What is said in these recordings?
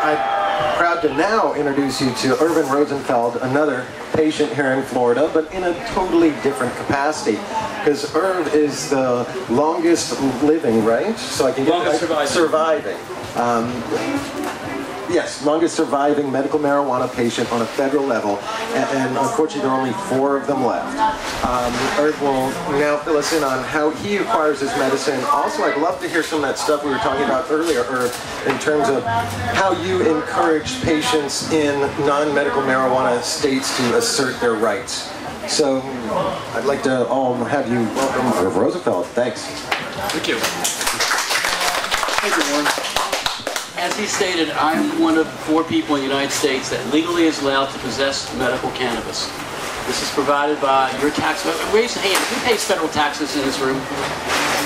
I'm proud to now introduce you to Irv Rosenfeld, another patient here in Florida, but in a totally different capacity. Because Irv is the longest living, right? So I can get longest surviving. Yes, longest surviving medical marijuana patient on a federal level, and unfortunately there are only 4 of them left. Irv will now fill us in on how he acquires his medicine. Also, I'd love to hear some of that stuff we were talking about earlier, Irv, in terms of how you encourage patients in non-medical marijuana states to assert their rights. So, I'd like to have you welcome Irv Rosenfeld. Thanks. Thank you. Thank you, Warren. As he stated, I'm one of 4 people in the United States that legally is allowed to possess medical cannabis. This is provided by your tax. Raise a hand. Who pays federal taxes in this room?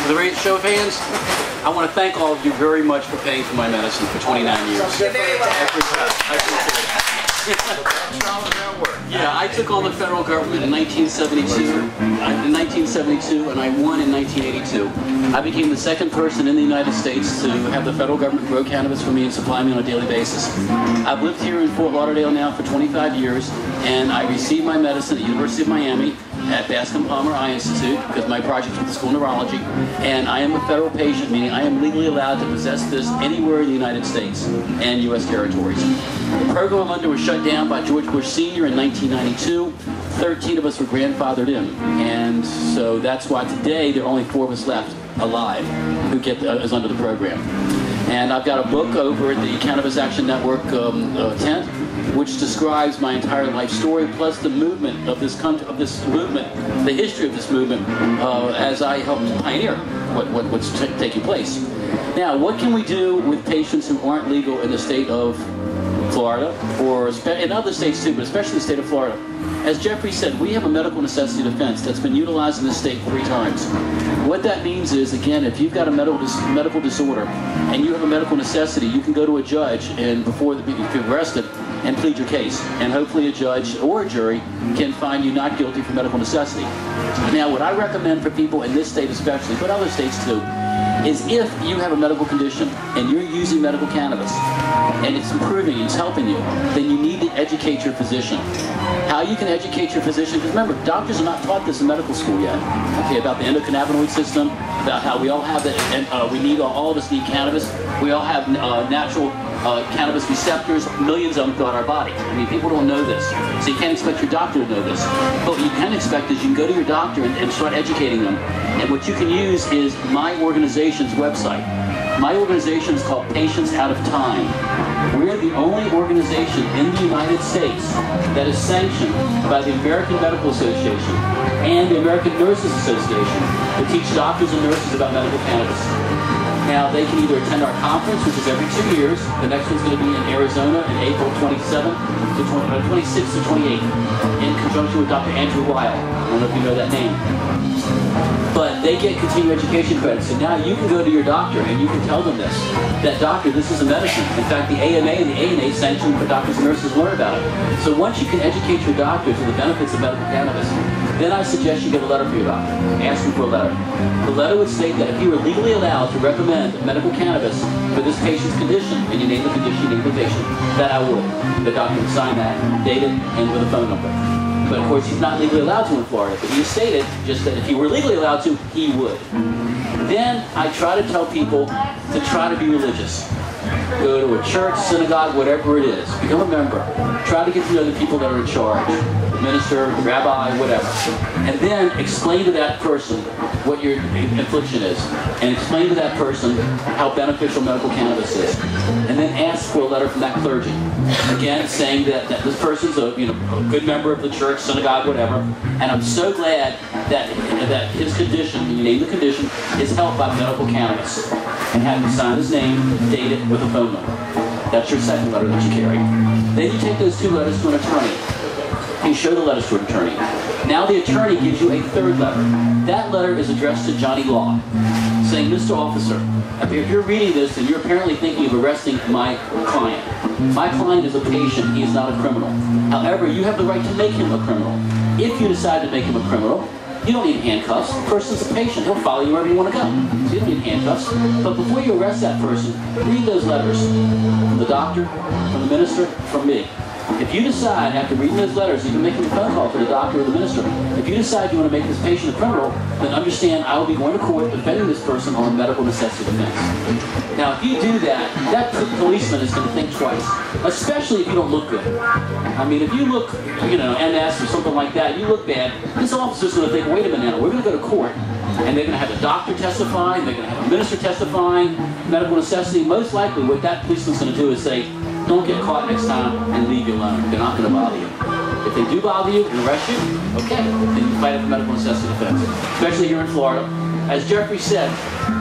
With a show of hands, I want to thank all of you very much for paying for my medicine for 29 years. I appreciate it. Yeah, I took on the federal government in 1972, and I won in 1982. I became the second person in the United States to have the federal government grow cannabis for me and supply me on a daily basis. I've lived here in Fort Lauderdale now for 25 years, and I received my medicine at the University of Miami at Bascom Palmer Eye Institute because my project with the School of Neurology, and I am a federal patient, meaning I am legally allowed to possess this anywhere in the United States and U.S. territories. The program I'm under was shut down by George Bush Sr. in 1992. 13 of us were grandfathered in, and so that's why today there are only 4 of us left alive who is under the program. And I've got a book over at the Cannabis Action Network tent, which describes my entire life story, plus the movement of this movement, the history of this movement, as I helped pioneer what's taking place. Now, what can we do with patients who aren't legal in the state of Florida, or in other states too, but especially the state of Florida? As Jeffrey said, we have a medical necessity defense that's been utilized in this state 3 times. What that means is, again, if you've got a medical disorder and you have a medical necessity, you can go to a judge and before you're arrested and plead your case. And hopefully a judge or a jury can find you not guilty for medical necessity. Now, what I recommend for people in this state especially, but other states too, is if you have a medical condition and you're using medical cannabis and it's improving, it's helping you, then you need to educate your physician. How you can educate your physician, because remember, doctors are not taught this in medical school yet, okay, about the endocannabinoid system, about how we all have it, and we need, all of us need cannabis. We all have natural cannabis receptors, millions of them throughout our body. I mean, people don't know this, so you can't expect your doctor to know this. But what you can expect is you can go to your doctor and start educating them. And what you can use is my organization's website. My organization is called Patients Out of Time. We're the only organization in the United States that is sanctioned by the American Medical Association and the American Nurses Association to teach doctors and nurses about medical cannabis. Now, they can either attend our conference, which is every 2 years. The next one's going to be in Arizona in April 26th to 28th, in conjunction with Dr. Andrew Weil. I don't know if you know that name. But they get continuing education credits. And now you can go to your doctor and you can tell them this. That, doctor, this is a medicine. In fact, the AMA and the ANA sanction for doctors and nurses learn about it. So once you can educate your doctor to the benefits of medical cannabis, then I suggest you get a letter for your doctor. Ask him for a letter. The letter would state that if you were legally allowed to recommend medical cannabis for this patient's condition, and you name the condition, you name the patient, that I would. The doctor would sign that, date it, and with a phone number. But of course, he's not legally allowed to in Florida. But he stated just that if he were legally allowed to, he would. Then I try to tell people to try to be religious. Go to a church, synagogue, whatever it is. Become a member. Try to get to know the people that are in charge. Minister, rabbi, whatever. And then explain to that person what your affliction is. And explain to that person how beneficial medical cannabis is. And then ask for a letter from that clergy. Again, saying that this person's a good member of the church, synagogue, whatever. And I'm so glad that his condition, you name the condition, is helped by medical cannabis. And have him sign his name, date it with a phone number. That's your second letter that you carry. Then you take those 2 letters to an attorney. You show the letters to an attorney. Now the attorney gives you a 3rd letter. That letter is addressed to Johnny Law, saying, Mr. Officer, if you're reading this and you're apparently thinking of arresting my client. My client is a patient, he is not a criminal. However, you have the right to make him a criminal. If you decide to make him a criminal, You don't need handcuffs. The person's a patient. He'll follow you wherever you want to go. So you don't need handcuffs. But before you arrest that person, read those letters from the doctor, from the minister, from me. If you decide, after reading those letters, even making a phone call to the doctor or the minister, if you decide you want to make this patient a criminal, then understand I will be going to court defending this person on a medical necessity defense. Now, if you do that, that policeman is going to think twice, especially if you don't look good. I mean, if you look, you know, MS or something like that, you look bad, this officer's going to think, wait a minute now, we're going to go to court, and they're going to have a doctor testifying, they're going to have a minister testifying, medical necessity. Most likely, what that policeman's going to do is say, don't get caught next time and leave you alone. They're not going to bother you. If they do bother you and arrest you, okay, then you fight up a medical necessity defense, especially here in Florida. As Jeffrey said,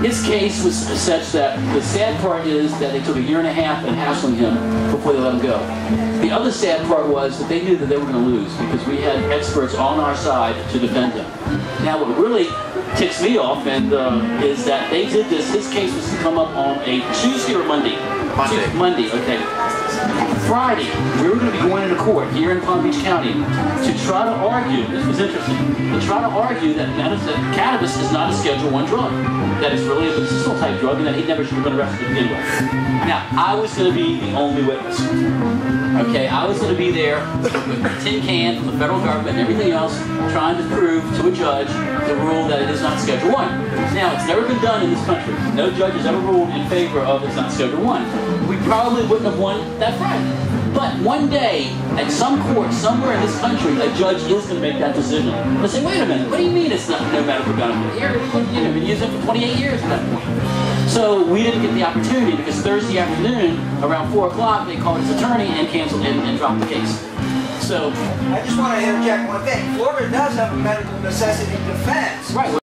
his case was such that the sad part is that they took 1.5 years in hassling him before they let him go. The other sad part was that they knew that they were going to lose because we had experts on our side to defend him. Now, what really ticks me off is that they did this. His case was to come up on a Tuesday or Monday. Monday, okay. Friday, we were going to be going into court here in Palm Beach County to try to argue, this was interesting, to try to argue that cannabis is not a Schedule I drug, that it's really a medicinal type drug and that he never should have been arrested to begin with. Now, I was going to be the only witness. Okay, I was going to be there with a tin can from the federal government and everything else trying to prove to a judge the rule that it is not Schedule I. Now, it's never been done in this country. No judge has ever ruled in favor of it's not Schedule I. We probably wouldn't have won that Friday. But one day, at some court, somewhere in this country, a judge is going to make that decision. They'll say, wait a minute, what do you mean it's not no medical benefit? Here, you've been using it for 28 years at that point. So we didn't get the opportunity because Thursday afternoon, around 4 o'clock, they called his attorney and canceled and dropped the case. So I just want to interject one thing. Florida does have a medical necessity defense. Right.